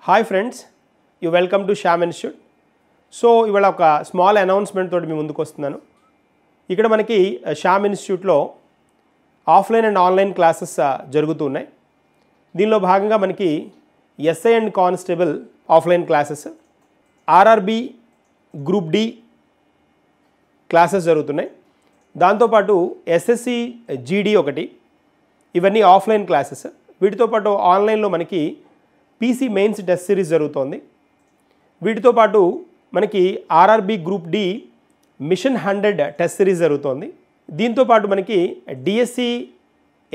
Hi friends, you welcome to Shyam institute. So ఇవాళ ఒక small announcement తోటి మీ ముందుకు వస్తున్నాను. ఇక్కడ మనకి శ్యామ్ ఇన్స్టిట్యూట్లో ఆఫ్లైన్ అండ్ ఆన్లైన్ క్లాసెస్ జరుగుతున్నాయి. దీనిలో భాగంగా మనకి SI and constable offline classes, RRB group D classes జరుగుతున్నాయి. దాంతోపాటు ఎస్ఎస్సి జీడీ ఒకటి, ఇవన్నీ ఆఫ్లైన్ క్లాసెస్. వీటితో పాటు ఆన్లైన్లో మనకి పీసీ మెయిన్స్ టెస్ట్ సిరీస్ జరుగుతోంది. వీటితో పాటు మనకి RRB group D mission 100 test series జరుగుతోంది. దీంతో పాటు మనకి డిఎస్సి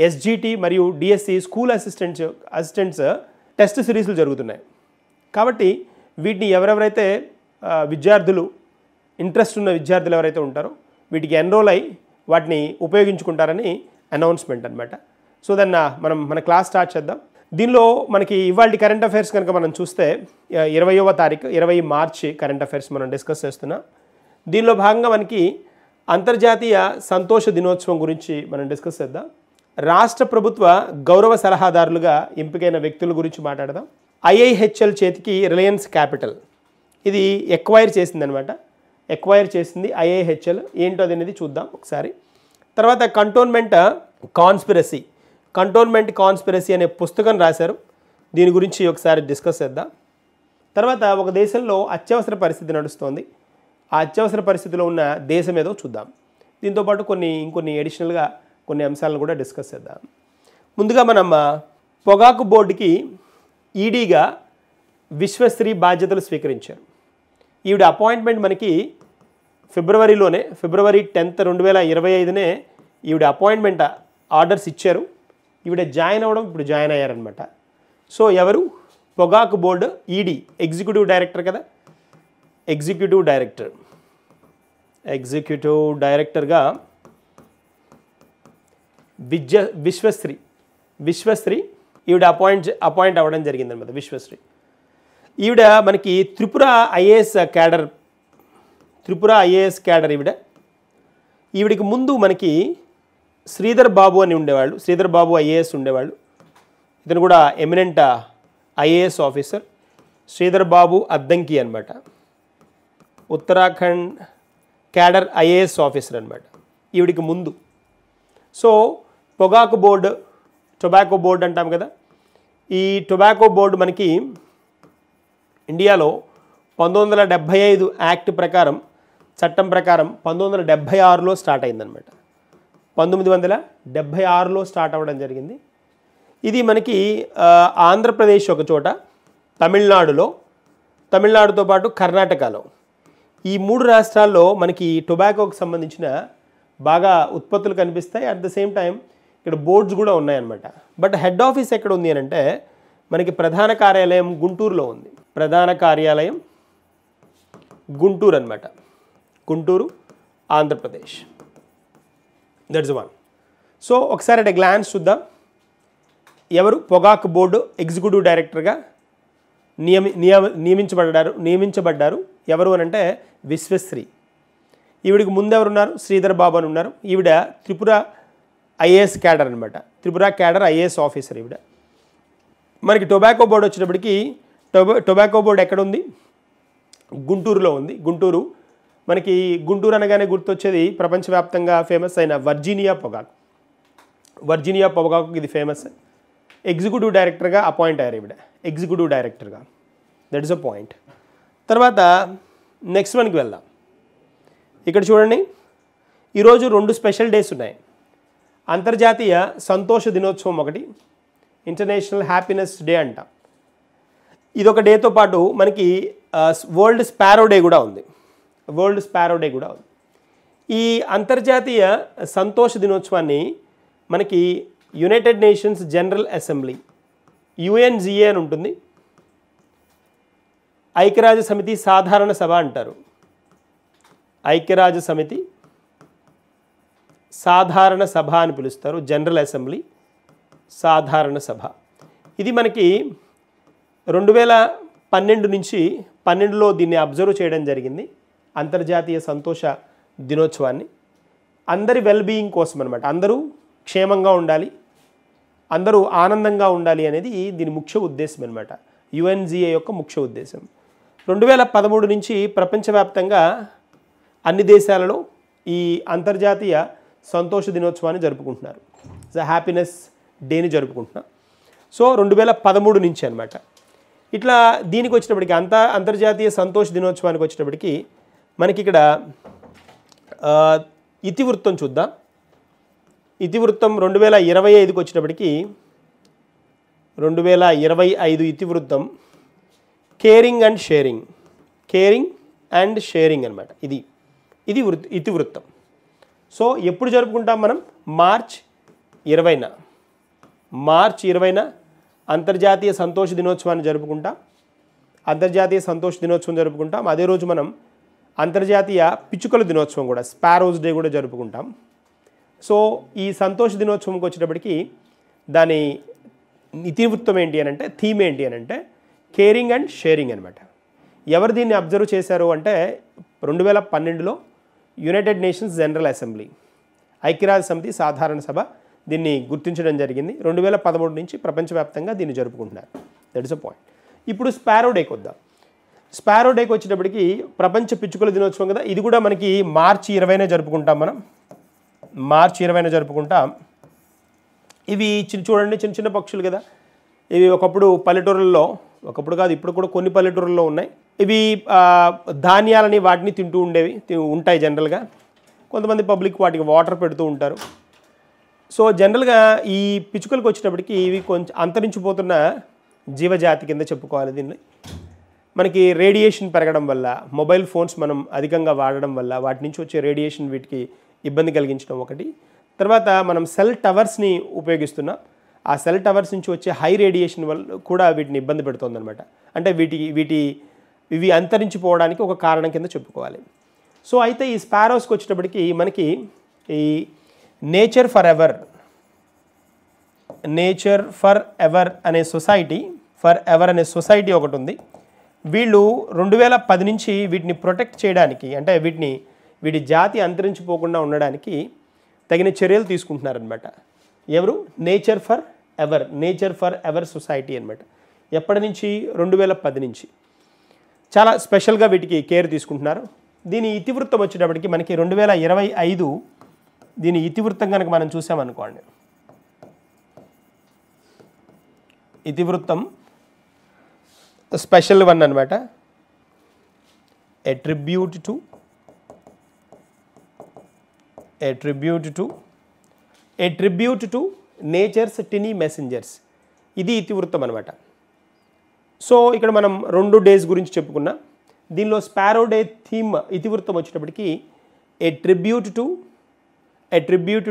ఎస్జిటి మరియు డిఎస్సి స్కూల్ అసిస్టెంట్స్ టెస్ట్ సిరీస్లు జరుగుతున్నాయి. కాబట్టి వీటిని ఎవరెవరైతే విద్యార్థులు ఇంట్రెస్ట్ ఉన్న విద్యార్థులు ఎవరైతే ఉంటారో వీటికి ఎన్రోల్ అయ్యి వాటిని ఉపయోగించుకుంటారని అనౌన్స్మెంట్ అనమాట. సో దాన్ని మన క్లాస్ స్టార్ట్ చేద్దాం. దీనిలో మనకి ఇవాళ కరెంట్ అఫైర్స్ కనుక మనం చూస్తే 20 మార్చి కరెంట్ అఫైర్స్ మనం డిస్కస్ చేస్తున్నాం. దీనిలో భాగంగా మనకి అంతర్జాతీయ సంతోష దినోత్సవం గురించి మనం డిస్కస్ చేద్దాం. రాష్ట్ర ప్రభుత్వ గౌరవ సలహాదారులుగా ఎంపికైన వ్యక్తుల గురించి మాట్లాడదాం. ఐఐహెచ్ఎల్ చేతికి రిలయన్స్ క్యాపిటల్ ఇది ఎక్వైర్ చేసిందనమాట. ఎక్వైర్ చేసింది ఐఐహెచ్ఎల్. ఏంటో అనేది చూద్దాం ఒకసారి. తర్వాత కంటోన్మెంట్ కాన్స్పిరసీ అనే పుస్తకం రాశారు. దీని గురించి ఒకసారి డిస్కస్ చేద్దాం. తర్వాత ఒక దేశంలో అత్యవసర పరిస్థితి నడుస్తోంది. ఆ అత్యవసర పరిస్థితిలో ఉన్న దేశం ఏదో చూద్దాం. దీంతోపాటు ఇంకొన్ని అడిషనల్గా కొన్ని అంశాలను కూడా డిస్కస్ చేద్దాం. ముందుగా మనం పొగాకు బోర్డుకి ఈడీగా విశ్వశ్రీ బాధ్యతలు స్వీకరించారు. ఈవిడ అపాయింట్మెంట్ మనకి ఫిబ్రవరి 10, 2025 ఈవిడ అపాయింట్మెంట్ ఆర్డర్స్ ఇచ్చారు. ఈవిడ జాయిన్ అవ్వడం ఇప్పుడు జాయిన్ అయ్యారనమాట. సో ఎవరు? పొగాకు బోర్డు ఈడీ ఎగ్జిక్యూటివ్ డైరెక్టర్ కదా. ఎగ్జిక్యూటివ్ డైరెక్టర్గా విశ్వశ్రీ ఈవిడ అపాయింట్ అవ్వడం జరిగిందనమాట. విశ్వశ్రీ ఈవిడ మనకి త్రిపుర ఐఏఎస్ క్యాడర్ ఈవిడికి ముందు మనకి శ్రీధర్ బాబు అని ఉండేవాళ్ళు. శ్రీధర్ బాబు ఐఏఎస్ ఉండేవాళ్ళు. ఇతను కూడా eminent IAS officer. Sridhar Babu Addanki అనమాట. ఉత్తరాఖండ్ క్యాడర్ ఐఏఎస్ ఆఫీసర్ అనమాట ఈవిడికి ముందు. సో టొబాకో బోర్డు అంటాం కదా. ఈ టొబాకో బోర్డు మనకి ఇండియాలో 1975 యాక్ట్ ప్రకారం, చట్టం ప్రకారం 1976లో స్టార్ట్ అయిందనమాట. 1976లో స్టార్ట్ అవ్వడం జరిగింది. ఇది మనకి ఆంధ్రప్రదేశ్ ఒక చోట, తమిళనాడుతో పాటు కర్ణాటకలో, ఈ 3 రాష్ట్రాల్లో మనకి టొబాకోకి సంబంధించిన బాగా ఉత్పత్తులు కనిపిస్తాయి. అట్ ద సేమ్ టైం ఇక్కడ బోర్డ్స్ కూడా ఉన్నాయన్నమాట. బట్ హెడ్ ఆఫీస్ ఎక్కడ ఉంది అని అంటే మనకి ప్రధాన కార్యాలయం గుంటూరులో ఉంది. ప్రధాన కార్యాలయం గుంటూరు అనమాట. Guntur, Andhra Pradesh. That's one. So ఒకసారి అంటే గ్లాన్స్ చూద్దాం. ఎవరు? పొగాకు బోర్డు ఎగ్జిక్యూటివ్ డైరెక్టర్గా నియమించబడ్డారు. ఎవరు అని అంటే విశ్వశ్రీ. ఈవిడికి ముందు ఎవరున్నారు? శ్రీధర్ బాబు అని ఉన్నారు. ఈవిడ త్రిపుర ఐఏఎస్ క్యాడర్ అనమాట. త్రిపుర క్యాడర్ ఐఏఎస్ ఆఫీసర్ ఈవిడ. మనకి టొబాకో బోర్డు వచ్చేటప్పటికి టొబాకో బోర్డు ఎక్కడ ఉంది? గుంటూరులో ఉంది. మనకి గుంటూరు అనగానే గుర్తొచ్చేది ప్రపంచవ్యాప్తంగా ఫేమస్ అయిన వర్జీనియా పొగాకు ఇది ఫేమస్. ఎగ్జిక్యూటివ్ డైరెక్టర్గా అపాయింట్ అయ్యారు ఈవిడ. ఎగ్జిక్యూటివ్ డైరెక్టర్గా. That is a point. తర్వాత నెక్స్ట్ వన్కి వెళ్దాం. ఇక్కడ చూడండి, ఈరోజు 2 స్పెషల్ డేస్ ఉన్నాయి. అంతర్జాతీయ సంతోష దినోత్సవం ఒకటి, ఇంటర్నేషనల్ హ్యాపీనెస్ డే అంటాం. ఇదొక డేతో పాటు మనకి వరల్డ్ స్పారో డే కూడా ఉంది. ఈ అంతర్జాతీయ సంతోష దినోత్సవాన్ని మనకి United nations general assembly, UNGA అని ఉంటుంది, ఐక్యరాజ్య సమితి సాధారణ సభ అంటారు. ఐక్యరాజ్య సమితి సాధారణ సభ అని పిలుస్తారు. జనరల్ అసెంబ్లీ, సాధారణ సభ. ఇది మనకి 2012 నుంచి 12లో దీన్ని అబ్జర్వ్ చేయడం జరిగింది. అంతర్జాతీయ సంతోష దినోత్సవాన్ని అందరి వెల్బీయింగ్ కోసం అనమాట. అందరూ క్షేమంగా ఉండాలి, అందరూ ఆనందంగా ఉండాలి అనేది దీని ముఖ్య ఉద్దేశం అనమాట. యుఎన్జిఏ యొక్క ముఖ్య ఉద్దేశం. 2013 నుంచి ప్రపంచవ్యాప్తంగా అన్ని దేశాలలో ఈ అంతర్జాతీయ సంతోష దినోత్సవాన్ని జరుపుకుంటున్నారు. హ్యాపీనెస్ డేని జరుపుకుంటున్నాం. సో 2013 నుంచి అనమాట. ఇట్లా దీనికి వచ్చినప్పటికీ అంతర్జాతీయ సంతోష దినోత్సవానికి వచ్చినప్పటికీ మనకి ఇక్కడ ఇతివృత్తం చూద్దాం. ఇతివృత్తం 2025కి వచ్చినప్పటికీ 2025 ఇతివృత్తం కేరింగ్ అండ్ షేరింగ్ అనమాట. ఇది ఇతివృత్తం. సో ఎప్పుడు జరుపుకుంటాం మనం? మార్చ్ 20న అంతర్జాతీయ సంతోష దినోత్సవాన్ని జరుపుకుంటాం. అదే రోజు మనం అంతర్జాతీయ పిచ్చుకల దినోత్సవం కూడా, స్పారోస్ డే కూడా జరుపుకుంటాం. సో ఈ సంతోష దినోత్సవంకి వచ్చేటప్పటికి దాని ఇతివృత్తం ఏంటి అని అంటే, థీమ్ ఏంటి అని అంటే కేరింగ్ అండ్ షేరింగ్ అనమాట. ఎవరు దీన్ని అబ్జర్వ్ చేశారు అంటే 2012లో యునైటెడ్ నేషన్స్ జనరల్ అసెంబ్లీ, ఐక్యరాజ్య సమితి సాధారణ సభ దీన్ని గుర్తించడం జరిగింది. 2013 నుంచి ప్రపంచవ్యాప్తంగా దీన్ని జరుపుకుంటున్నారు. That is a point. ఇప్పుడు స్పారో డేకి వద్దాం. స్పారో డేకి వచ్చేటప్పటికి ప్రపంచ పిచ్చుకల దినోత్సవం కదా, ఇది కూడా మనకి మార్చి 20న జరుపుకుంటాం. మనం మార్చి 20న జరుపుకుంటాం. ఇవి చూడండి, చిన్న చిన్న పక్షులు కదా. ఇవి ఒకప్పుడు పల్లెటూరుల్లో, ఒకప్పుడు కాదు ఇప్పుడు కూడా కొన్ని పల్లెటూరుల్లో ఉన్నాయి. ఇవి ధాన్యాలని వాటిని తింటూ ఉంటాయి జనరల్గా. కొంతమంది పబ్లిక్ వాటికి వాటర్ పెడుతూ ఉంటారు. సో జనరల్గా ఈ పిచ్చుకలకు వచ్చేటప్పటికి ఇవి కొంచెం అంతరించిపోతున్న జీవజాతి కింద చెప్పుకోవాలి దీన్ని. మనకి రేడియేషన్ పెరగడం వల్ల, మొబైల్ ఫోన్స్ మనం అధికంగా వాడడం వల్ల వాటి నుంచి వచ్చే రేడియేషన్ వీటికి ఇబ్బంది కలిగించడం ఒకటి. తర్వాత మనం సెల్ టవర్స్ని ఉపయోగిస్తున్నాం. ఆ సెల్ టవర్స్ నుంచి వచ్చే హై రేడియేషన్ వల్ల కూడా వీటిని ఇబ్బంది పెడుతుందన్నమాట. అంటే ఇవి అంతరించిపోవడానికి ఒక కారణం కింద చెప్పుకోవాలి. సో అయితే ఈ స్పారోస్కి వచ్చేటప్పటికి మనకి ఈ నేచర్ ఫర్ ఎవర్ అనే సొసైటీ ఒకటి ఉంది. వీళ్ళు 2010 నుంచి వీటిని ప్రొటెక్ట్ చేయడానికి, అంటే వీటి జాతి అంతరించిపోకుండా ఉండడానికి తగిన చర్యలు తీసుకుంటున్నారనమాట. ఎవరు? నేచర్ ఫర్ ఎవర్ సొసైటీ అనమాట. ఎప్పటి నుంచి? 2010 నుంచి. చాలా స్పెషల్గా వీటికి కేర్ తీసుకుంటున్నారు. దీని ఇతివృత్తం వచ్చేటప్పటికి మనకి 2025 దీని ఇతివృత్తం కనుక మనం చూసామనుకోండి, ఇతివృత్తం స్పెషల్ వన్ అనమాట. A tribute to nature's tiny messengers, ఇది ఇతివృత్తం అనమాట. సో ఇక్కడ మనం 2 డేస్ గురించి చెప్పుకున్నాం. దీనిలో స్పారో డే థీమ్ ఇతివృత్తం వచ్చేటప్పటికి a tribute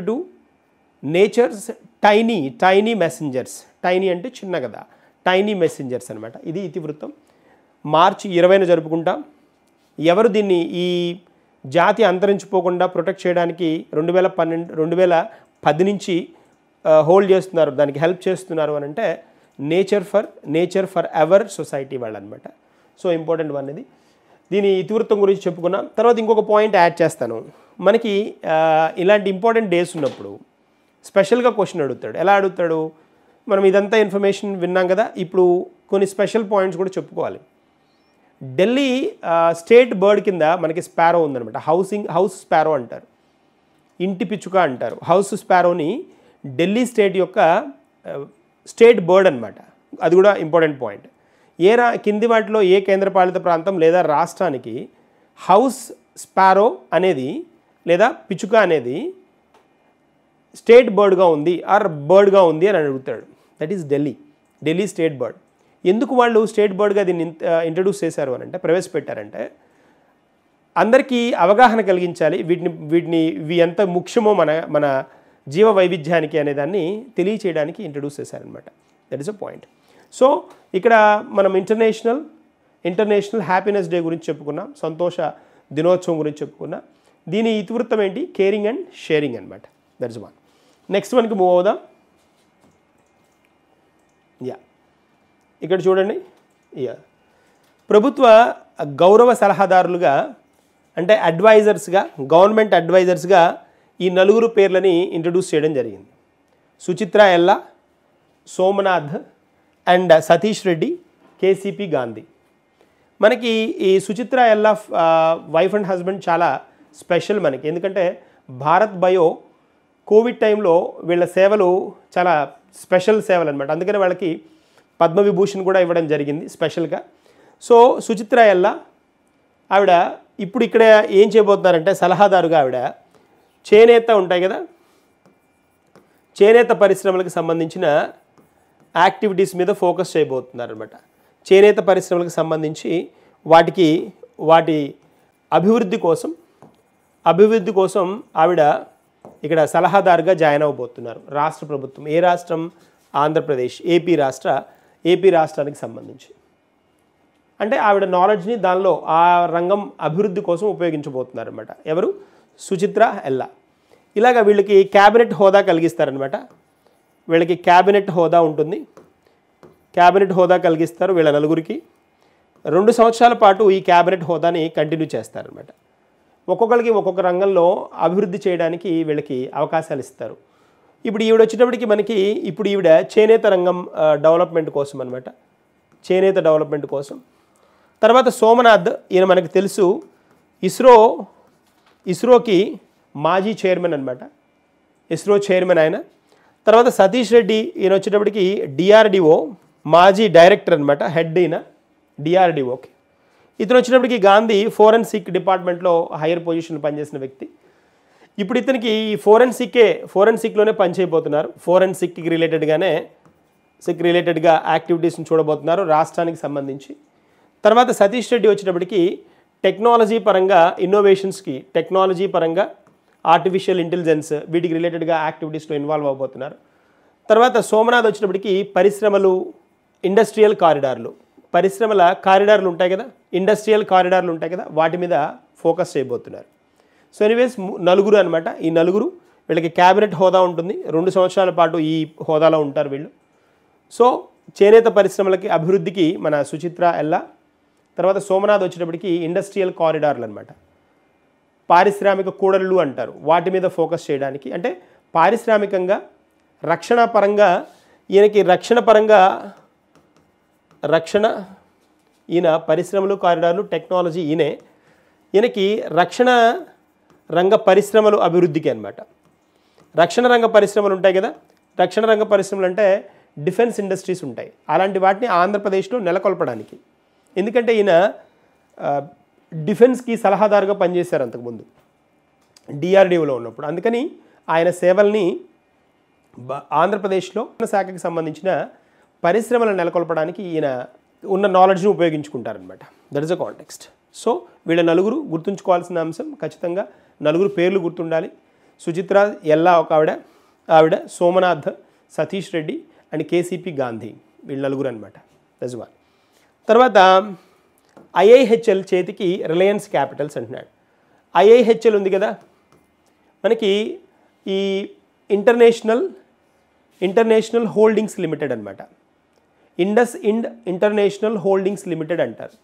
to nature's tiny messengers. Tiny అంటే చిన్న కదా, టైనీ మెసెంజర్స్ అనమాట. ఇది ఇతివృత్తం. మార్చి 20న జరుపుకుంటాం. ఎవరు దీన్ని ఈ జాతి అంతరించిపోకుండా ప్రొటెక్ట్ చేయడానికి 2010 నుంచి హోల్డ్ చేస్తున్నారు, దానికి హెల్ప్ చేస్తున్నారు అని అంటే నేచర్ ఫర్ ఎవర్ సొసైటీ వాళ్ళు అనమాట. సో ఇంపార్టెంట్ వన్ ఇది. దీని ఇతివృత్తం గురించి చెప్పుకున్నాం. తర్వాత ఇంకొక పాయింట్ యాడ్ చేస్తాను. మనకి ఇలాంటి ఇంపార్టెంట్ డేస్ ఉన్నప్పుడు స్పెషల్గా క్వశ్చన్ అడుగుతాడు. ఎలా అడుగుతాడు? మనం ఇదంతా ఇన్ఫర్మేషన్ విన్నాం కదా, ఇప్పుడు కొన్ని స్పెషల్ పాయింట్స్ కూడా చెప్పుకోవాలి. ఢిల్లీ స్టేట్ బర్డ్ కింద మనకి స్పారో ఉందన్నమాట. హౌస్ స్పారో అంటారు, ఇంటి పిచ్చుక అంటారు. హౌస్ స్పారోని ఢిల్లీ స్టేట్ యొక్క స్టేట్ బర్డ్ అనమాట. అది కూడా ఇంపార్టెంట్ పాయింట్. కింది వాటిలో ఏ కేంద్రపాలిత ప్రాంతం లేదా రాష్ట్రానికి హౌస్ స్పారో అనేది లేదా పిచ్చుక అనేది స్టేట్ బర్డ్గా ఉంది బర్డ్గా ఉంది అని అడుగుతాడు. That is Delhi state bird. ఎందుకు వాళ్ళు స్టేట్ బర్డ్గా దీన్ని ఇంట్రడ్యూస్ చేశారు అని అంటే, ప్రవేశపెట్టారంటే అందరికీ అవగాహన కలిగించాలి, ఇవి ఎంత ముఖ్యమో మన జీవ వైవిధ్యానికి అనే దాన్ని తెలియచేయడానికి ఇంట్రడ్యూస్ చేశారనమాట. That is a point. So ఇక్కడ మనం ఇంటర్నేషనల్ హ్యాపీనెస్ డే గురించి చెప్పుకున్నాం, సంతోష దినోత్సవం గురించి చెప్పుకున్నాం. దీని ఇతివృత్తం ఏంటి? కేరింగ్ అండ్ షేరింగ్ అనమాట. That is one. నెక్స్ట్ వన్కి మూవ్ అవుదాం. ఇక్కడ చూడండి, ప్రభుత్వ గౌరవ సలహాదారులుగా, అంటే అడ్వైజర్స్గా, గవర్నమెంట్ అడ్వైజర్స్గా ఈ 4 పేర్లని ఇంట్రడ్యూస్ చేయడం జరిగింది. సుచిత్ర ఎల్లా, సోమనాథ్ అండ్ సతీష్ రెడ్డి, కేసీపీ గాంధీ. మనకి ఈ సుచిత్ర ఎల్లా వైఫ్ అండ్ హస్బెండ్ చాలా స్పెషల్ మనకి, ఎందుకంటే భారత్ బయో కోవిడ్ టైంలో వీళ్ళ సేవలు చాలా స్పెషల్ సేవలు అనమాట. అందుకని వాళ్ళకి పద్మవిభూషణ్ కూడా ఇవ్వడం జరిగింది స్పెషల్గా. సో సుచిత్ర ఎల్లా ఆవిడ ఇప్పుడు ఇక్కడ ఏం చేయబోతున్నారంటే సలహాదారుగా ఆవిడ చేనేత ఉంటాయి కదా, చేనేత పరిశ్రమలకు సంబంధించిన యాక్టివిటీస్ మీద ఫోకస్ చేయబోతున్నారు అనమాట. చేనేత పరిశ్రమలకు సంబంధించి వాటి అభివృద్ధి కోసం ఆవిడ ఇక్కడ సలహాదారుగా జాయిన్ అవ్వబోతున్నారు. రాష్ట్ర ప్రభుత్వం, ఏ రాష్ట్రం? ఆంధ్రప్రదేశ్, ఏపీ రాష్ట్రానికి సంబంధించి. అంటే ఆవిడ నాలెడ్జ్ని దానిలో ఆ రంగం అభివృద్ధి కోసం ఉపయోగించబోతున్నారు అనమాట. ఎవరు? సుచిత్ర ఎల్లా. ఇలాగ వీళ్ళకి క్యాబినెట్ హోదా కలిగిస్తారనమాట. వీళ్ళకి క్యాబినెట్ హోదా ఉంటుంది. క్యాబినెట్ హోదా కలిగిస్తారు వీళ్ళ నలుగురికి. 2 సంవత్సరాల పాటు ఈ క్యాబినెట్ హోదాని కంటిన్యూ చేస్తారనమాట. ఒక్కొక్కరికి ఒక్కొక్క రంగంలో అభివృద్ధి చేయడానికి వీళ్ళకి అవకాశాలు ఇస్తారు. ఇప్పుడు ఈవిడ వచ్చేటప్పటికి మనకి ఈవిడ చేనేత రంగం డెవలప్మెంట్ కోసం అనమాట, చేనేత డెవలప్మెంట్ కోసం. తర్వాత సోమనాథ్, ఈయన మనకు తెలుసు ఇస్రోకి మాజీ చైర్మన్ అనమాట, ఇస్రో చైర్మన్ ఆయన. తర్వాత సతీష్ రెడ్డి, ఈయన వచ్చేటప్పటికి డిఆర్డిఓ మాజీ డైరెక్టర్ అనమాట, హెడ్ ఈయన డిఆర్డిఓకి. ఇతను వచ్చినప్పటికీ గాంధీ ఫోరెన్సిక్ డిపార్ట్మెంట్లో హైయర్ పొజిషన్లో పనిచేసిన వ్యక్తి. ఇప్పుడు ఇతనికి ఈ ఫోరెన్సిక్లోనే పనిచేయబోతున్నారు. ఫోరెన్సిక్కి రిలేటెడ్గా యాక్టివిటీస్ని చూడబోతున్నారు రాష్ట్రానికి సంబంధించి. తర్వాత సతీష్ రెడ్డి వచ్చేటప్పటికి టెక్నాలజీ పరంగా ఇన్నోవేషన్స్కి, టెక్నాలజీ పరంగా ఆర్టిఫిషియల్ ఇంటెలిజెన్స్ వీటికి రిలేటెడ్గా యాక్టివిటీస్లో ఇన్వాల్వ్ అవబోతున్నారు. తర్వాత సోమనాథ్ వచ్చినప్పటికీ పరిశ్రమలు, ఇండస్ట్రియల్ కారిడార్లు, పరిశ్రమల కారిడార్లు ఉంటాయి కదా, ఇండస్ట్రియల్ కారిడార్లు ఉంటాయి కదా, వాటి మీద ఫోకస్ చేయబోతున్నారు. సో ఎనీవేస్ నలుగురు అనమాట. ఈ నలుగురు వీళ్ళకి క్యాబినెట్ హోదా ఉంటుంది. 2 సంవత్సరాల పాటు ఈ హోదాలో ఉంటారు వీళ్ళు. సో చేనేత పరిశ్రమలకి అభివృద్ధికి మన సుచిత్ర ఎల్లా. తర్వాత సోమనాథ్ వచ్చేటప్పటికి ఇండస్ట్రియల్ కారిడార్లు అనమాట, పారిశ్రామిక కూడళ్ళు అంటారు, వాటి మీద ఫోకస్ చేయడానికి. అంటే పారిశ్రామికంగా రక్షణ పరంగా ఈయనకి ఈయన పరిశ్రమలు, కారిడార్లు, టెక్నాలజీ ఈయనకి రక్షణ రంగ పరిశ్రమలు అభివృద్ధికి అనమాట. రక్షణ రంగ పరిశ్రమలు ఉంటాయి కదా, రక్షణ రంగ పరిశ్రమలు అంటే డిఫెన్స్ ఇండస్ట్రీస్ ఉంటాయి, అలాంటి వాటిని ఆంధ్రప్రదేశ్లో నెలకొల్పడానికి. ఎందుకంటే ఈయన డిఫెన్స్కి సలహాదారుగా పనిచేశారు అంతకుముందు డిఆర్డిఓలో ఉన్నప్పుడు. అందుకని ఆయన సేవల్ని ఆంధ్రప్రదేశ్లో శాఖకి సంబంధించిన పరిశ్రమలను నెలకొల్పడానికి ఈయన ఉన్న నాలెడ్జ్ని ఉపయోగించుకుంటారనమాట. That is a context. So వీళ్ళ నలుగురు గుర్తుంచుకోవాల్సిన అంశం, ఖచ్చితంగా నలుగురు పేర్లు గుర్తుండాలి. సుచిత్ర ఎల్లా ఒక ఆవిడ, సోమనాథ్, సతీష్ రెడ్డి అండ్ కేసీపీ గాంధీ, వీళ్ళ నలుగురు అనమాట. That's one. తర్వాత ఐఐహెచ్ఎల్ చేతికి రిలయన్స్ క్యాపిటల్స్ అంటున్నాడు. ఐఐహెచ్ఎల్ ఉంది కదా మనకి, ఈ ఇంటర్నేషనల్ హోల్డింగ్స్ లిమిటెడ్ అనమాట. IndusInd International Holdings Limited అంటారు.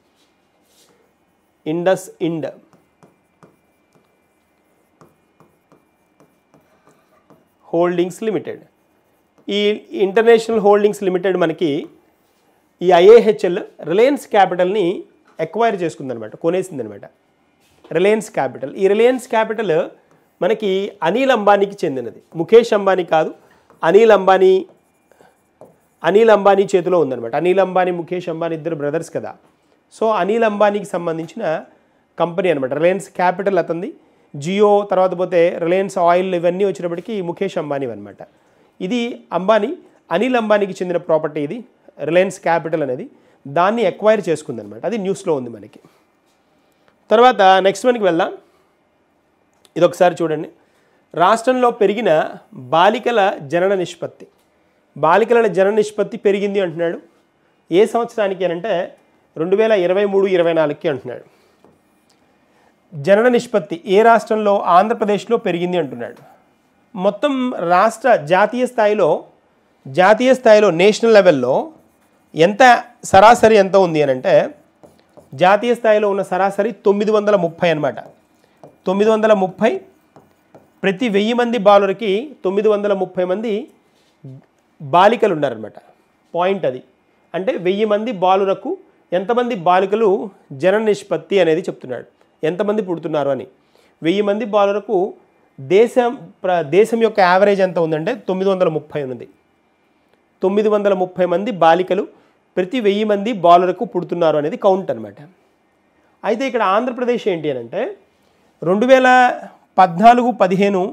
IndusInd Holdings Limited. ఈ ఇంటర్నేషనల్ హోల్డింగ్స్ లిమిటెడ్ మనకి ఈ ఐఏహెచ్ఎల్ రిలయన్స్ క్యాపిటల్ని ఎక్వైర్ చేసుకుందనమాట, కొనేసిందనమాట రిలయన్స్ క్యాపిటల్. ఈ రిలయన్స్ క్యాపిటల్ మనకి అనిల్ అంబానీకి చెందినది, ముఖేష్ అంబానీ కాదు, అనిల్ అంబానీ చేతిలో ఉందన్నమాట. అనిల్ అంబానీ, ముఖేష్ అంబానీ ఇద్దరు బ్రదర్స్ కదా. సో అనిల్ అంబానీకి సంబంధించిన కంపెనీ అనమాట రిలయన్స్ క్యాపిటల్. అతనిది జియో, తర్వాత పోతే రిలయన్స్ ఆయిల్, ఇవన్నీ వచ్చినప్పటికీ ముఖేష్ అంబానీ అనమాట. ఇది అనిల్ అంబానీకి చెందిన ప్రాపర్టీ ఇది రిలయన్స్ క్యాపిటల్ అనేది. దాన్ని ఎక్వైర్ చేసుకుందనమాట, అది న్యూస్లో ఉంది మనకి. తర్వాత నెక్స్ట్ వన్కి వెళ్దాం. ఇది ఒకసారి చూడండి. రాష్ట్రంలో పెరిగిన బాలికల జనన నిష్పత్తి పెరిగింది అంటున్నాడు. ఏ సంవత్సరానికి అంటే 2023-24కి అంటున్నాడు. జనన నిష్పత్తి ఏ రాష్ట్రంలో? ఆంధ్రప్రదేశ్లో పెరిగింది అంటున్నాడు. మొత్తం జాతీయ స్థాయిలో నేషనల్ లెవెల్లో సరాసరి ఎంత ఉంది అని అంటే, జాతీయ స్థాయిలో ఉన్న సరాసరి 930 అనమాట. 930 ప్రతి 1000 మంది బాలురికి 930 మంది బాలికలు ఉన్నారనమాట. పాయింట్ అది. అంటే 1000 మంది బాలురకు ఎంతమంది బాలికలు జనన నిష్పత్తి అనేది చెప్తున్నాడు, ఎంతమంది పుడుతున్నారు అని. 1000 మంది బాలురకు దేశం యొక్క యావరేజ్ ఎంత ఉందంటే 930 ఉంది. 930 మంది బాలికలు ప్రతి 1000 మంది బాలురకు పుడుతున్నారు అనేది కౌంట్ అనమాట. అయితే ఇక్కడ ఆంధ్రప్రదేశ్ ఏంటి అని అంటే 2014-15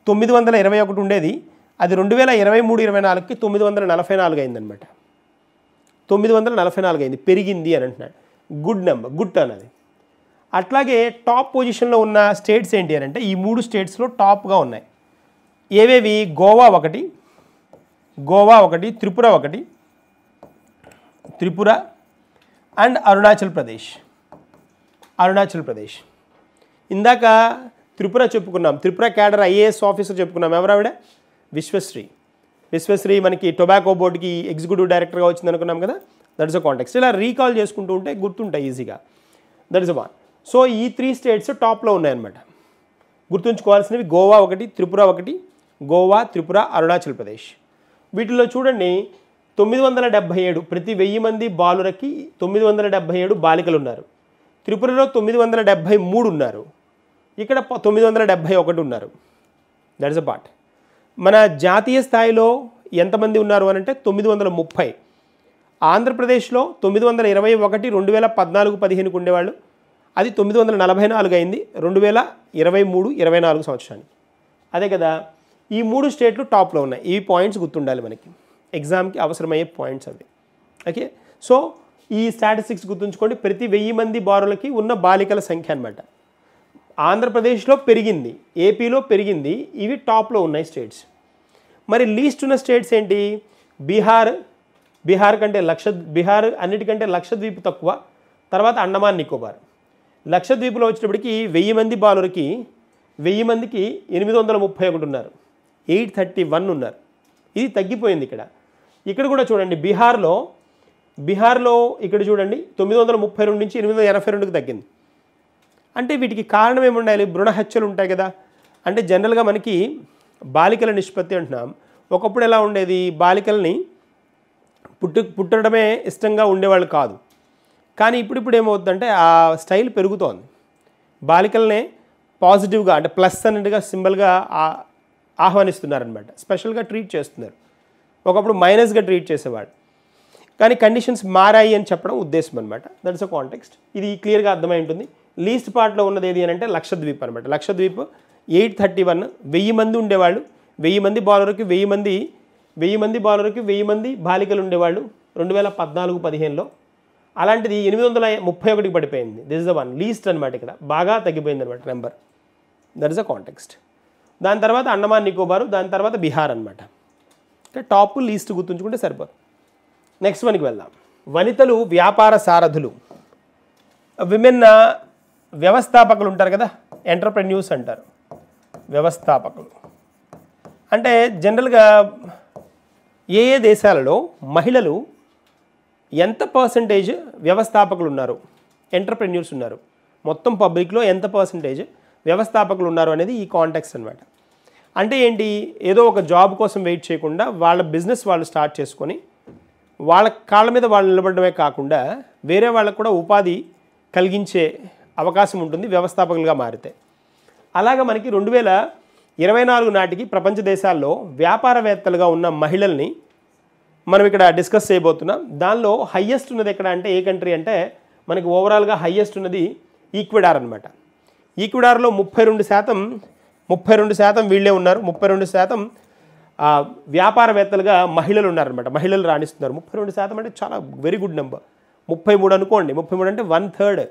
921 ఉండేది, అది 2023-24కి 944 అయిందనమాట. 944 అయింది, పెరిగింది అని అంటున్నాడు. గుడ్ నెంబర్, గుడ్ టర్న్ అది. అట్లాగే టాప్ పొజిషన్లో ఉన్న స్టేట్స్ ఏంటి అని అంటే ఈ 3 స్టేట్స్లో టాప్గా ఉన్నాయి. ఏవేవి? గోవా ఒకటి, త్రిపుర అండ్ అరుణాచల్ ప్రదేశ్. ఇందాక త్రిపుర చెప్పుకున్నాం, త్రిపుర క్యాడర్ ఐఏఎస్ ఆఫీసర్ చెప్పుకున్నాం. ఎవరావిడ? విశ్వశ్రీ మనకి టొబాకో బోర్డుకి ఎగ్జిక్యూటివ్ డైరెక్టర్గా వచ్చింది అనుకున్నాం కదా. That is a context. ఇలా రీకాల్ చేసుకుంటూ ఉంటే గుర్తుంటాయి ఈజీగా. That is a one. So ఈ 3 స్టేట్స్ టాప్లో ఉన్నాయన్నమాట. గుర్తుంచుకోవాల్సినవి గోవా ఒకటి, త్రిపుర, అరుణాచల్ ప్రదేశ్. వీటిలో చూడండి 977 ప్రతి 1000 మంది బాలురకి 977 బాలికలు ఉన్నారు. త్రిపురలో 973 ఉన్నారు, ఇక్కడ 971 ఉన్నారు. That is a part. మన జాతీయ స్థాయిలో ఎంతమంది ఉన్నారు అని అంటే 930. ఆంధ్రప్రదేశ్లో 921 2014-15కు ఉండేవాళ్ళు, అది 944 అయింది 2023-24 సంవత్సరానికి. అదే కదా, ఈ 3 స్టేట్లు టాప్లో ఉన్నాయి. ఈ పాయింట్స్ గుర్తుండాలి మనకి, ఎగ్జామ్కి అవసరమయ్యే పాయింట్స్ అవి. ఓకే, సో ఈ స్టాటిస్టిక్స్ గుర్తుంచుకోండి. ప్రతి 1000 మంది బాలులకి ఉన్న బాలికల సంఖ్య అనమాట. ఆంధ్రప్రదేశ్లో పెరిగింది, ఏపీలో పెరిగింది, ఇవి టాప్లో ఉన్నాయి స్టేట్స్. మరి లీస్ట్ ఉన్న స్టేట్స్ ఏంటి? బీహార్ అన్నిటికంటే లక్షద్వీప్ తక్కువ, తర్వాత అండమాన్ నికోబార్. లక్షద్వీప్లో వచ్చేటప్పటికి 1000 మంది బాలులకి 1000 మందికి 831 ఉన్నారు, 831 ఉన్నారు. ఇది తగ్గిపోయింది ఇక్కడ. ఇక్కడ కూడా చూడండి బీహార్లో ఇక్కడ చూడండి 932 నుంచి 882కి తగ్గింది. అంటే వీటికి కారణం ఏముండాలి? భ్రూణ హత్యలు ఉంటాయి కదా. అంటే జనరల్గా మనకి బాలికల నిష్పత్తి అంటున్నాం. ఒకప్పుడు ఎలా ఉండేది? బాలికల్ని పుట్టడమే ఇష్టంగా ఉండేవాళ్ళు కాదు. కానీ ఇప్పుడు ఏమవుతుందంటే ఆ స్టైల్ పెరుగుతోంది. బాలికలనే పాజిటివ్గా అంటే ప్లస్ అన్నట్టుగా సింబల్గా ఆహ్వానిస్తున్నారనమాట, స్పెషల్గా ట్రీట్ చేస్తున్నారు. ఒకప్పుడు మైనస్గా ట్రీట్ చేసేవాడు, కానీ కండిషన్స్ మారాయి అని చెప్పడం ఉద్దేశం అనమాట. That's a context. ఇది క్లియర్గా అర్థమై ఉంటుంది. లీస్ట్ పార్ట్లో ఉన్నది ఏది అని అంటే లక్షద్వీప్ అనమాట. లక్షద్వీప్ 831, 1000 మంది ఉండేవాళ్ళు. 1000 మంది బాలులకి 1000 మంది బాలికలు ఉండేవాళ్ళు 2014-15లో. అలాంటిది 831కి పడిపోయింది. This is the one least అనమాట. ఇక్కడ బాగా తగ్గిపోయింది అనమాట number. That is a context. దాని తర్వాత అండమాన్ నికోబారు, దాని తర్వాత బీహార్ అనమాట. టాప్ లీస్ట్ గుర్తుంచుకుంటే సరిపోదు. నెక్స్ట్ వన్కి వెళ్దాం. వనితలు వ్యాపార సారథులు. విమెన్ వ్యవస్థాపకులు ఉంటారు కదా, ఎంటర్ప్రెన్యూర్స్ అంటారు. వ్యవస్థాపకులు అంటే జనరల్గా ఏ దేశాలలో మహిళలు ఎంత పర్సంటేజ్ వ్యవస్థాపకులు ఉన్నారు, ఎంటర్ప్రెన్యూర్స్ ఉన్నారు, మొత్తం పబ్లిక్లో ఎంత పర్సంటేజ్ వ్యవస్థాపకులు ఉన్నారు అనేది ఈ కాంటెక్స్ట్ అనమాట. అంటే ఏంటి? ఏదో ఒక జాబ్ కోసం వెయిట్ చేయకుండా వాళ్ళ బిజినెస్ వాళ్ళు స్టార్ట్ చేసుకొని వాళ్ళ కాళ్ళ మీద వాళ్ళు నిలబడమే కాకుండా వేరే వాళ్ళకు కూడా ఉపాధి కలిగించే అవకాశం ఉంటుంది వ్యవస్థాపకులుగా మారితే. అలాగా మనకి 2024 నాటికి ప్రపంచ దేశాల్లో వ్యాపారవేత్తలుగా ఉన్న మహిళల్ని మనం ఇక్కడ డిస్కస్ చేయబోతున్నాం. దానిలో హయ్యెస్ట్ ఉన్నది ఎక్కడ అంటే ఏ కంట్రీ అంటే మనకి ఓవరాల్గా హయ్యెస్ట్ ఉన్నది ఈక్వెడార్ అనమాట. ఈక్వెడార్లో 32% వీళ్ళే ఉన్నారు. 32% వ్యాపారవేత్తలుగా మహిళలు ఉన్నారనమాట. మహిళలు రాణిస్తున్నారు. 32% అంటే చాలా వెరీ గుడ్ నెంబర్. 33 అనుకోండి, 33 అంటే 1/3,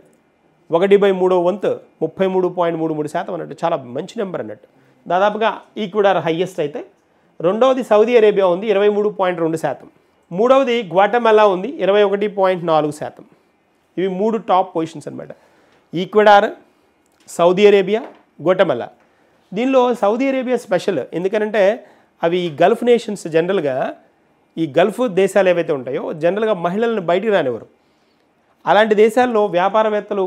1/3 వంతు 33.33% అన్నట్టు, చాలా మంచి నెంబర్ అన్నట్టు. దాదాపుగా ఈక్వెడార్ హయ్యెస్ట్ అయితే, రెండవది సౌదీ అరేబియా ఉంది 23.2%, మూడవది గ్వాటెమాలా ఉంది 21.4%. ఇవి 3 టాప్ పొజిషన్స్ అనమాట. Ecuador, Saudi Arabia, Guatemala. దీనిలో సౌదీ అరేబియా స్పెషల్, ఎందుకనంటే అవి గల్ఫ్ నేషన్స్. జనరల్గా ఈ గల్ఫ్ దేశాలు ఏవైతే ఉంటాయో జనరల్గా మహిళలను బయటికి రానివ్వరు. అలాంటి దేశాల్లో వ్యాపారవేత్తలు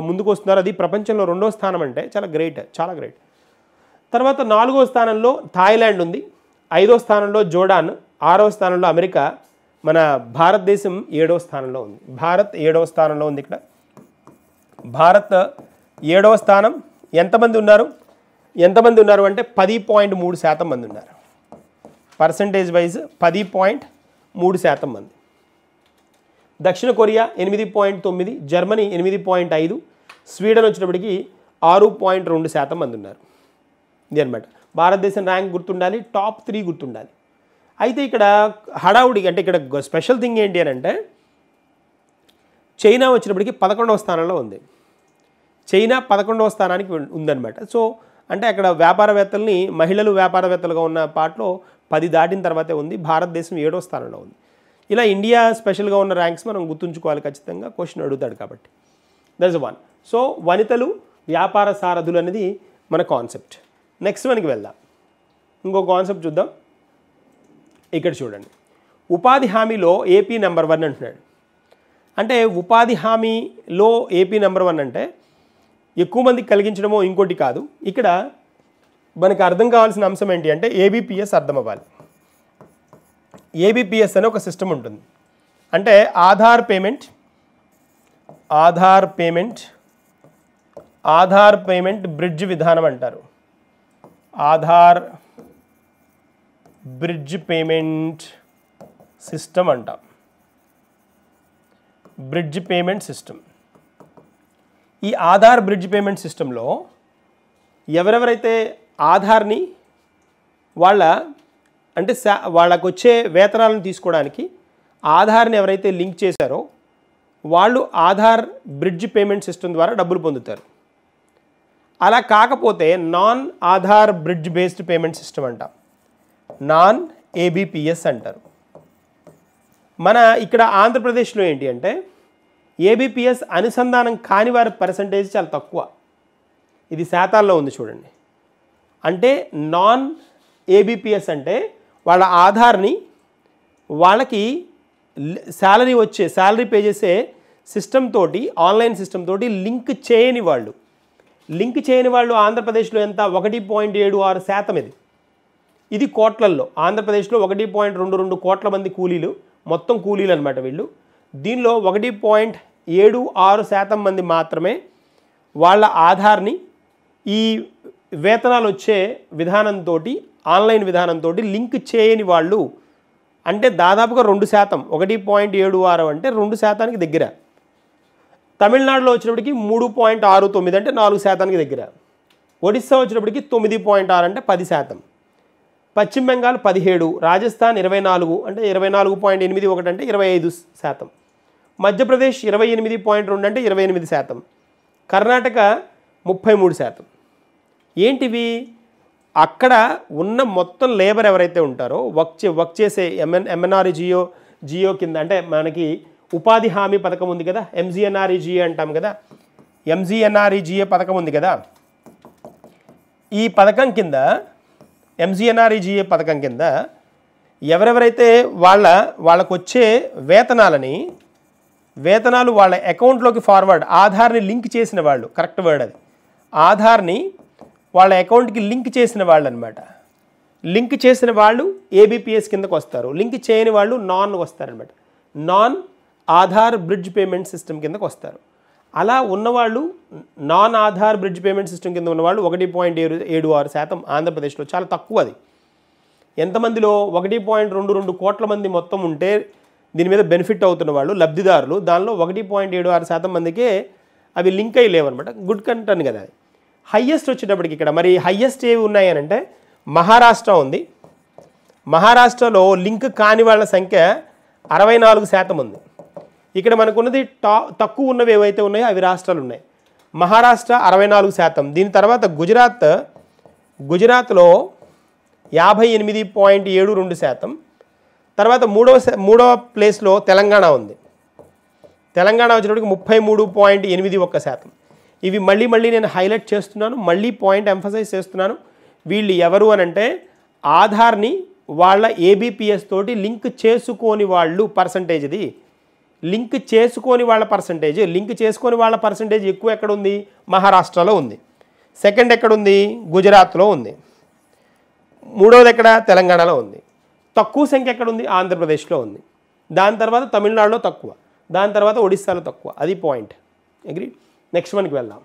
ముందుకు వస్తున్నారు. అది ప్రపంచంలో 2వ స్థానం అంటే చాలా గ్రేట్, చాలా గ్రేట్. తర్వాత 4వ స్థానంలో థాయిలాండ్ ఉంది, 5వ స్థానంలో జోర్డాన్, 6వ స్థానంలో అమెరికా, మన భారతదేశం 7వ స్థానంలో ఉంది. భారత్ 7వ స్థానంలో ఉంది. ఇక్కడ భారత్ 7వ స్థానం. ఎంతమంది ఉన్నారు అంటే 10.3% మంది ఉన్నారు. పర్సంటేజ్ వైజ్ 10.3% మంది. దక్షిణ కొరియా 8.9, జర్మనీ 8.5, స్వీడన్ వచ్చినప్పటికీ 6.2% మంది ఉన్నారు. ఇది అనమాట భారతదేశం ర్యాంక్ గుర్తుండాలి, టాప్ 3 గుర్తుండాలి. అయితే ఇక్కడ హడావుడి అంటే ఇక్కడ స్పెషల్ థింగ్ ఏంటి అని అంటే చైనా వచ్చినప్పటికీ 11వ స్థానంలో ఉంది. చైనా 11వ స్థానానికి ఉందన్నమాట. సో అంటే అక్కడ వ్యాపారవేత్తల్ని మహిళలు వ్యాపారవేత్తలుగా ఉన్న పాటలో 10 దాటిన తర్వాతే ఉంది. భారతదేశం 7వ స్థానంలో ఉంది. ఇలా ఇండియా స్పెషల్గా ఉన్న ర్యాంక్స్ మనం గుర్తుంచుకోవాలి ఖచ్చితంగా, క్వశ్చన్ అడుగుతాడు కాబట్టి. That is one. సో వనితలు వ్యాపార సారథులు అనేది మన కాన్సెప్ట్. నెక్స్ట్ వన్కి వెళ్దాం. ఇంకో కాన్సెప్ట్ చూద్దాం. ఇక్కడ చూడండి, ఉపాధి హామీలో ఏపీ నెంబర్ 1 అంటున్నాడు. అంటే ఉపాధి హామీలో ఏపీ నెంబర్ 1 అంటే ఎక్కువ మందికి కలిగించడమో ఇంకోటి కాదు. ఇక్కడ మనకు అర్థం కావాల్సిన అంశం ఏంటి అంటే ఏబిపిఎస్ అర్థం అవ్వాలి. ఏబిపిఎస్ అనే ఒక సిస్టమ్ ఉంటుంది. అంటే ఆధార్ పేమెంట్ బ్రిడ్జ్ విధానం అంటారు. ఆధార్ బ్రిడ్జ్ పేమెంట్ సిస్టమ్ అంటాం. Bridge payment system. ఈ ఆధార్ బ్రిడ్జ్ పేమెంట్ సిస్టంలో ఎవరెవరైతే ఆధార్ని వాళ్ళకు వచ్చే వేతనాలను తీసుకోవడానికి ఆధార్ని ఎవరైతే లింక్ చేశారో వాళ్ళు ఆధార్ బ్రిడ్జ్ పేమెంట్ సిస్టమ్ ద్వారా డబ్బులు పొందుతారు. అలా కాకపోతే non Aadhaar bridge based payment system అంటాం. నాన్ ఏబిపిఎస్ అంటారు. మన ఇక్కడ ఆంధ్రప్రదేశ్లో ఏంటి అంటే ఏబిపిఎస్ అనుసంధానం కాని వారి పర్సంటేజ్ చాలా తక్కువ. ఇది శాతాల్లో ఉంది చూడండి. అంటే నాన్ ఏబిపిఎస్ అంటే వాళ్ళ ఆధార్ని వాళ్ళకి శాలరీ పే చేసే సిస్టమ్ తోటి, ఆన్లైన్ సిస్టమ్ తోటి లింక్ చేయని వాళ్ళు ఆంధ్రప్రదేశ్లో ఎంత 1.76%. ఇది కోట్లల్లో. ఆంధ్రప్రదేశ్లో 1.22 కోట్ల మంది కూలీలు, మొత్తం కూలీలు అనమాట వీళ్ళు. దీనిలో 1.76% మంది మాత్రమే వాళ్ళ ఆధార్ని ఈ వేతనాలు వచ్చే విధానంతో, ఆన్లైన్ విధానంతో లింక్ చేయని వాళ్ళు. అంటే దాదాపుగా 2%. 1.76 అంటే 2%కి దగ్గర. తమిళనాడులో వచ్చినప్పటికి 3.69 అంటే 4%కి దగ్గర. ఒడిస్సా వచ్చినప్పటికి 9.6 అంటే 10%. పశ్చిమ బెంగాల్ 17, రాజస్థాన్ 24 అంటే 24.81 అంటే 25%. మధ్యప్రదేశ్ 28.2 అంటే 28%. కర్ణాటక 33%. ఏంటివి? అక్కడ ఉన్న మొత్తం లేబర్ ఎవరైతే ఉంటారో వర్క్ చేసే ఎంఎన్ఆర్ఈజిఓ కింద, అంటే మనకి ఉపాధి హామీ పథకం ఉంది కదా, ఎంజీఎన్ఆర్ఈజిఏ అంటాం కదా, ఎంజీఎన్ఆర్ఈజిఏ పథకం ఉంది కదా. ఈ పథకం కింద, ఎంజీఎన్ఆర్ఈజిఏ పథకం కింద ఎవరెవరైతే వాళ్ళకు వచ్చే వేతనాలు వాళ్ళ అకౌంట్లోకి ఫార్వర్డ్, ఆధార్ని లింక్ చేసిన వాళ్ళు, కరెక్ట్ వర్డ్ అది, ఆధార్ని వాళ్ళ అకౌంట్కి లింక్ చేసిన వాళ్ళు అనమాట. లింక్ చేసిన వాళ్ళు ఏబిపిఎస్ కిందకు వస్తారు. లింక్ చేయని వాళ్ళు నాన్కి వస్తారనమాట. Non Aadhaar bridge payment system కిందకు వస్తారు. అలా ఉన్నవాళ్ళు, non Aadhaar bridge payment system కింద ఉన్నవాళ్ళు 1.76% ఆంధ్రప్రదేశ్లో, చాలా తక్కువ. అది ఎంతమందిలో 1.22 కోట్ల మంది మొత్తం ఉంటే దీని మీద బెనిఫిట్ అవుతున్న వాళ్ళు లబ్ధిదారులు, దానిలో 1.76% మందికే అవి లింక్ అయ్యి లేవన్నమాట. గుడ్ కంటెంట్ కదా. హయ్యెస్ట్ వచ్చేటప్పటికి ఇక్కడ మరి హయ్యెస్ట్ ఏవి ఉన్నాయనంటే మహారాష్ట్ర ఉంది. మహారాష్ట్రలో లింక్ కాని వాళ్ళ సంఖ్య 64% ఉంది. ఇక్కడ మనకున్నది తక్కువ ఉన్నవి ఏవైతే ఉన్నాయో అవి రాష్ట్రాలు ఉన్నాయి. మహారాష్ట్ర 64%. దీని తర్వాత గుజరాత్లో 58.72%. తర్వాత మూడవ ప్లేస్లో తెలంగాణ ఉంది. తెలంగాణ వచ్చేటప్పటికి 33.81%. ఇవి మళ్ళీ నేను హైలైట్ చేస్తున్నాను, మళ్ళీ పాయింట్ ఎంఫసైజ్ చేస్తున్నాను. వీళ్ళు ఎవరు అనంటే ఆధార్ని వాళ్ళ ఏబిపిఎస్ తోటి లింక్ చేసుకోని వాళ్ళు పర్సంటేజ్. ఇది లింక్ చేసుకొని వాళ్ళ పర్సంటేజ్ ఎక్కువ ఎక్కడ ఉంది? మహారాష్ట్రలో ఉంది. సెకండ్ ఎక్కడుంది? గుజరాత్లో ఉంది. మూడవది ఎక్కడ? తెలంగాణలో ఉంది. తక్కువ సంఖ్య ఎక్కడుంది? ఆంధ్రప్రదేశ్లో ఉంది. దాని తర్వాత తమిళనాడులో తక్కువ, దాని తర్వాత ఒడిస్సాలో తక్కువ. అది పాయింట్. అగ్రీ. నెక్స్ట్ వన్కి వెళ్దాం.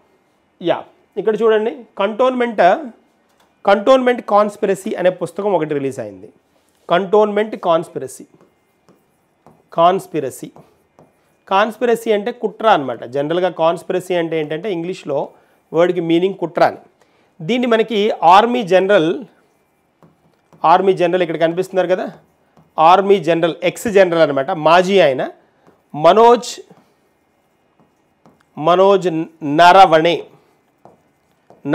ఇక్కడ చూడండి, కంటోన్మెంట్ కాన్స్పిరసీ అనే పుస్తకం ఒకటి రిలీజ్ అయింది. కంటోన్మెంట్ కాన్స్పిరసీ అంటే కుట్ర అనమాట. జనరల్గా కాన్స్పిరసీ అంటే ఏంటంటే ఇంగ్లీష్లో వర్డ్కి మీనింగ్ కుట్ర అని. దీన్ని మనకి ఆర్మీ జనరల్ ఇక్కడ కనిపిస్తున్నారు కదా, ఆర్మీ జనరల్, ఎక్స్ జనరల్ అనమాట, మాజీ ఆయన మనోజ్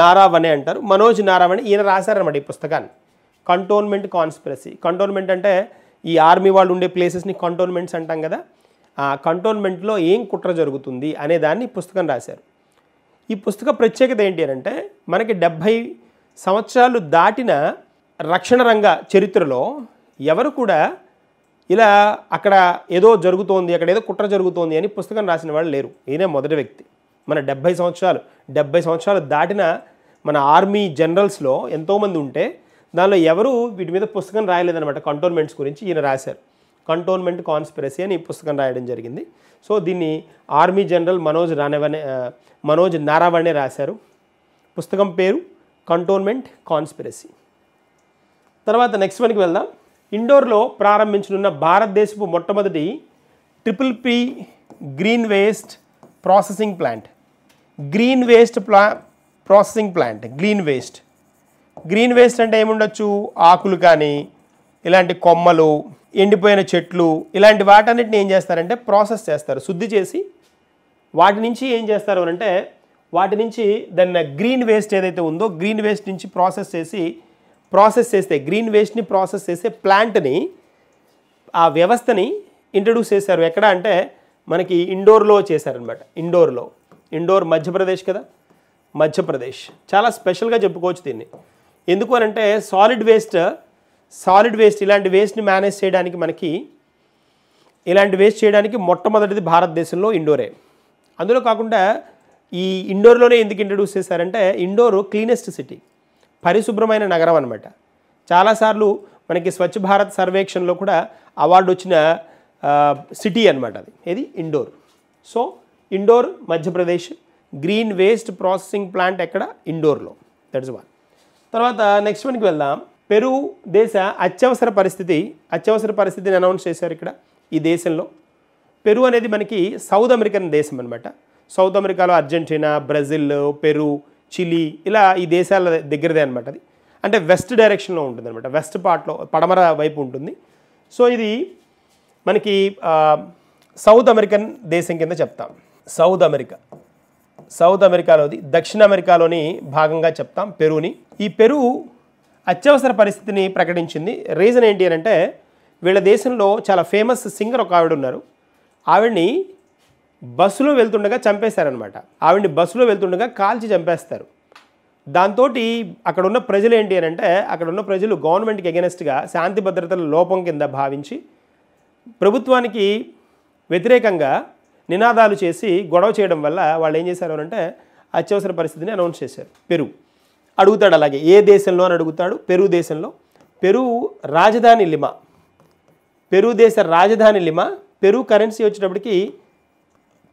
నారావణే అంటారు. మనోజ్ నారావణే ఈయన రాశారనమాట ఈ పుస్తకాన్ని. Cantonment conspiracy. కంటోన్మెంట్ అంటే ఈ ఆర్మీ వాళ్ళు ఉండే ప్లేసెస్ని కంటోన్మెంట్స్ అంటాం కదా, ఆ కంటోన్మెంట్లో ఏం కుట్ర జరుగుతుంది అనే దాన్ని పుస్తకం రాశారు. ఈ పుస్తక ప్రత్యేకత ఏంటి అంటే మనకి 70 సంవత్సరాలు దాటిన రక్షణ రంగ చరిత్రలో ఎవరు కూడా ఇలా అక్కడ ఏదో జరుగుతోంది, అక్కడ ఏదో కుట్ర జరుగుతోంది అని పుస్తకం రాసిన వాళ్ళు లేరు. ఈయనే మొదటి వ్యక్తి. మన 70 సంవత్సరాలు దాటిన మన ఆర్మీ జనరల్స్లో ఎంతోమంది ఉంటే దానిలో ఎవరు వీటి మీద పుస్తకం రాయలేదన్నమాట. కంటోన్మెంట్స్ గురించి ఈయన రాశారు. కంటోన్మెంట్ కాన్స్పిరసీ అని ఈ పుస్తకం రాయడం జరిగింది. సో దీన్ని ఆర్మీ జనరల్ మనోజ్ నారావణే రాశారు. పుస్తకం పేరు కంటోన్మెంట్ కాన్స్పిరసీ. తర్వాత నెక్స్ట్ వన్కి వెళ్దాం. ఇండోర్లో ప్రారంభించనున్న భారతదేశపు మొట్టమొదటి PPP green waste processing plant. Green waste అంటే ఏముండొచ్చు, ఆకులు కానీ ఇలాంటి కొమ్మలు, ఎండిపోయిన చెట్లు, ఇలాంటి వాటన్నిటిని ఏం చేస్తారంటే ప్రాసెస్ చేస్తారు, శుద్ధి చేసి వాటి నుంచి ఏం చేస్తారు అంటే వాటి నుంచి దాన్ని గ్రీన్ వేస్ట్ ఏదైతే ఉందో గ్రీన్ వేస్ట్ నుంచి ప్రాసెస్ చేస్తే గ్రీన్ వేస్ట్ని ప్రాసెస్ చేసే ప్లాంట్ని, ఆ వ్యవస్థని ఇంట్రడ్యూస్ చేశారు. ఎక్కడ అంటే మనకి ఇండోర్లో చేశారనమాట. ఇండోర్ మధ్యప్రదేశ్ కదా, మధ్యప్రదేశ్ చాలా స్పెషల్గా చెప్పుకోవచ్చు దీన్ని. ఎందుకు అని అంటే సాలిడ్ వేస్ట్ ఇలాంటి వేస్ట్ని మేనేజ్ చేయడానికి మొట్టమొదటిది భారతదేశంలో ఇండోరే. అందులో కాకుండా ఈ ఇండోర్లోనే ఎందుకు ఇంట్రడ్యూస్ చేశారంటే ఇండోర్ క్లీనెస్ట్ సిటీ, పరిశుభ్రమైన నగరం అనమాట. చాలాసార్లు మనకి స్వచ్ఛ భారత్ సర్వేక్షణలో కూడా అవార్డు వచ్చిన సిటీ అనమాట అది. ఇది Indore. So Indore Madhya Pradesh, green waste processing plant ఎక్కడ, ఇండోర్లో. That's one. తర్వాత నెక్స్ట్ వన్కి వెళ్దాం. పెరు దేశ అత్యవసర పరిస్థితిని అనౌన్స్ చేశారు ఇక్కడ ఈ దేశంలో. పెరు అనేది మనకి సౌత్ అమెరికన్ దేశం అనమాట. సౌత్ అమెరికాలో అర్జెంటీనా, బ్రెజిల్, పెరు, చిలీ ఇలా ఈ దేశాల దగ్గరదే అనమాట. అది అంటే వెస్ట్ డైరెక్షన్లో ఉంటుంది అనమాట, వెస్ట్ పార్ట్లో పడమర వైపు ఉంటుంది. సో ఇది మనకి సౌత్ అమెరికన్ దేశం కింద చెప్తాం. సౌత్ అమెరికాలోది, దక్షిణ అమెరికాలోని భాగంగా చెప్తాం పెరుని. ఈ పెరు అత్యవసర పరిస్థితిని ప్రకటించింది. రీజన్ ఏంటి అని అంటే వీళ్ళ దేశంలో చాలా ఫేమస్ సింగర్ ఒక ఆవిడ ఉన్నారు. ఆవిడ్ని బస్సులో వెళ్తుండగా చంపేశారనమాట. ఆవిడ్ని బస్సులో వెళ్తుండగా కాల్చి చంపేస్తారు. దాంతో అక్కడ ఉన్న ప్రజలు ఏంటి అని అంటే అక్కడ ఉన్న ప్రజలు గవర్నమెంట్కి ఎగెనెస్ట్గా శాంతి భద్రతల లోపం కింద భావించి ప్రభుత్వానికి వ్యతిరేకంగా నినాదాలు చేసి గొడవ చేయడం వల్ల వాళ్ళు ఏం చేశారు అంటే అత్యవసర పరిస్థితిని అనౌన్స్ చేశారు. పెరు అడుగుతాడు, అలాగే ఏ దేశంలో అని అడుగుతాడు. పెరు దేశంలో. పెరు రాజధాని లిమా. పెరు దేశ రాజధాని లిమా. పెరు కరెన్సీ వచ్చేటప్పటికి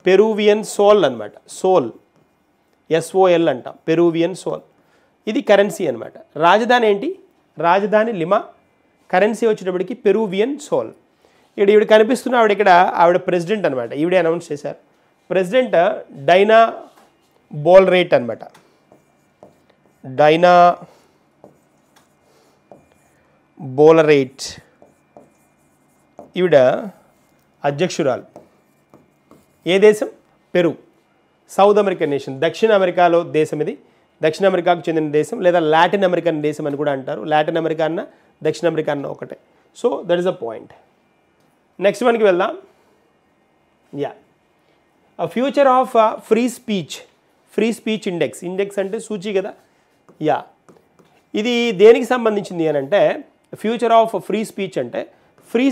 పెరువియన్ సోల్ అనమాట. SOL అంటాం, పెరువియన్ సోల్. ఇది కరెన్సీ అనమాట. రాజధాని ఏంటి, రాజధాని లిమా. కరెన్సీ వచ్చేటప్పటికి పెరువియన్ సోల్. ఈవిడ కనిపిస్తున్న ఆవిడ ప్రెసిడెంట్ అనమాట. ఈవిడే అనౌన్స్ చేశారు. ప్రెసిడెంట్ డైనా బోల్రేట్ అనమాట. డైనా బోలరేట్ ఈవిడ అధ్యక్షురాలు. ఏ దేశం, పెరు. సౌత్ అమెరికన్ నేషన్, దక్షిణ అమెరికాలో దేశం ఇది. దక్షిణ అమెరికాకు చెందిన దేశం, లేదా లాటిన్ అమెరికన్ దేశం అని కూడా అంటారు. లాటిన్ అమెరికా అన్న దక్షిణ అమెరికా అన్న ఒకటే. So that is a point. Next మనకి వెళ్దాం. Future of free speech index అంటే సూచి కదా. ఇది దేనికి సంబంధించింది అని అంటే ఫ్యూచర్ ఆఫ్ ఫ్రీ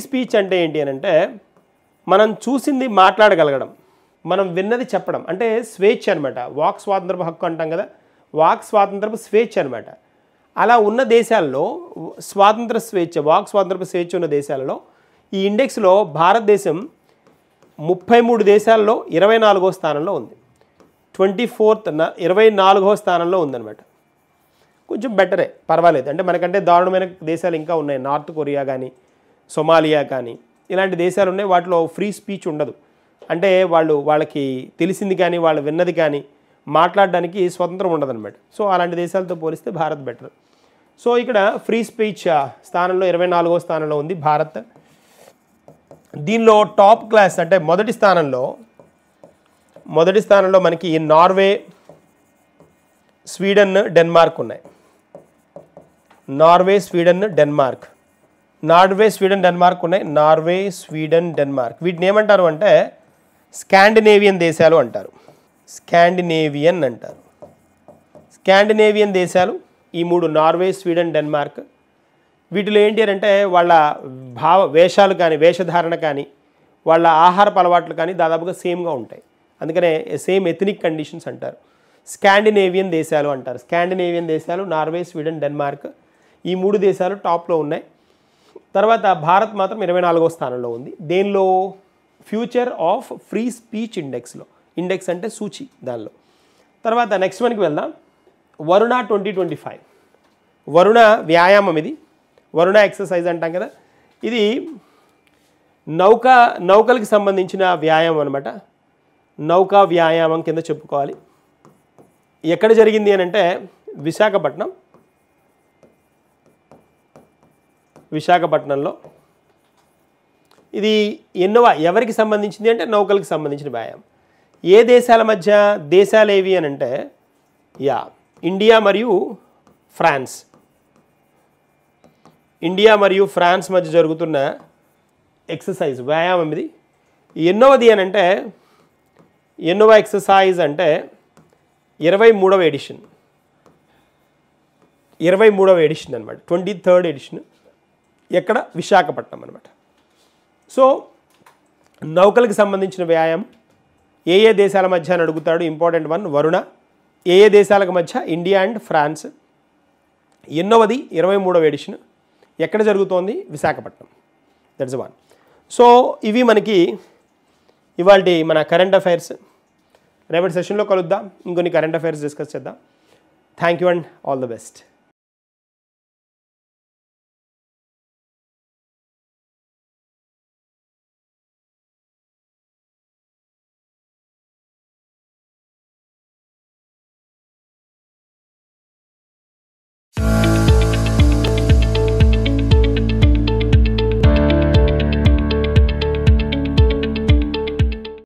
స్పీచ్ అంటే ఏంటి అని అంటే మనం చూసింది మాట్లాడగలగడం, మనం విన్నది చెప్పడం, అంటే స్వేచ్ఛ అనమాట. వాక్ స్వాతంత్రపు హక్కు అంటాం కదా, వాక్ స్వాతంత్రపు స్వేచ్ఛ అనమాట. అలా ఉన్న దేశాల్లో వాక్ స్వాతంత్రపు స్వేచ్ఛ ఉన్న దేశాలలో ఈ ఇండెక్స్లో భారతదేశం 33 దేశాల్లో 24వ స్థానంలో ఉంది. 24వ స్థానంలో ఉందన్నమాట. కొంచెం బెటరే, పర్వాలేదు. అంటే మనకంటే దారుణమైన దేశాలు ఇంకా ఉన్నాయి. నార్త్ కొరియా కానీ, సొమాలియా కానీ ఇలాంటి దేశాలు ఉన్నాయి. వాటిలో ఫ్రీ స్పీచ్ ఉండదు. అంటే వాళ్ళకి తెలిసింది కానీ వాళ్ళు విన్నది కానీ మాట్లాడడానికి స్వతంత్రం ఉండదన్నమాట. సో అలాంటి దేశాలతో పోలిస్తే భారత్ బెటర్. సో ఇక్కడ ఫ్రీ స్పీచ్ స్థానంలో 24వ స్థానంలో ఉంది భారత్. దీనిలో టాప్ క్లాస్ అంటే మొదటి స్థానంలో మనకి నార్వే, స్వీడన్, డెన్మార్క్ ఉన్నాయి. నార్వే, స్వీడన్, డెన్మార్క్ ఉన్నాయి. నార్వే, స్వీడన్, డెన్మార్క్ వీటిని ఏమంటారు అంటే స్కాండినేవియన్ దేశాలు అంటారు. స్కాండినేవియన్ దేశాలు ఈ 3 నార్వే, స్వీడన్, డెన్మార్క్. వీటిలో ఏంటి అంటే వాళ్ళ వేషాలు కానీ, వేషధారణ కానీ, వాళ్ళ ఆహారపు అలవాట్లు కానీ దాదాపుగా సేమ్గా ఉంటాయి. అందుకనే సేమ్ ఎథనిక్ కండిషన్స్ అంటారు. స్కాండినేవియన్ దేశాలు అంటారు. స్కాండినేవియన్ దేశాలు నార్వే, స్వీడన్, డెన్మార్క్ ఈ 3 దేశాలు టాప్లో ఉన్నాయి. తర్వాత భారత్ మాత్రం 24వ స్థానంలో ఉంది. దేనిలో? ఫ్యూచర్ ఆఫ్ ఫ్రీ స్పీచ్ ఇండెక్స్లో. ఇండెక్స్ అంటే సూచి దానిలో. తర్వాత నెక్స్ట్ మనకి వెళ్దాం. వరుణ 2025. వరుణ వ్యాయామం. ఇది వరుణ ఎక్సర్సైజ్ అంటాం కదా. ఇది నౌకలకు సంబంధించిన వ్యాయామం అనమాట. నౌకా వ్యాయామం కింద చెప్పుకోవాలి. ఎక్కడ జరిగింది అని అంటే విశాఖపట్నంలో. ఇది ఎవరికి సంబంధించింది అంటే నౌకలకు సంబంధించిన వ్యాయామం. ఏ దేశాల మధ్య? దేశాలు ఏవి అని అంటే ఇండియా మరియు ఫ్రాన్స్ మధ్య జరుగుతున్న ఎక్సర్సైజ్ వ్యాయామం ఇది. ఎన్నోవది అని అంటే ఎన్నోవ ఎక్సర్సైజ్ అంటే 23వ ఎడిషన్. 23వ ఎడిషన్ అనమాట. 23rd edition. ఎక్కడ? విశాఖపట్నం అనమాట. సో నౌకలకు సంబంధించిన వ్యాయామం ఏ దేశాల మధ్య అని అడుగుతాడు. Important one Varuna. ఏ దేశాలకు మధ్య? India and France. ఎన్నోవది? 23వ ఎడిషన్. ఎక్కడ జరుగుతోంది? విశాఖపట్నం. That's one. సో ఇవి మనకి ఇవాల్టి మన కరెంట్ అఫైర్స్. రేపటి సెషన్లో కలుద్దాం. ఇంకొన్ని కరెంట్ అఫైర్స్ డిస్కస్ చేద్దాం. Thank you and all the best.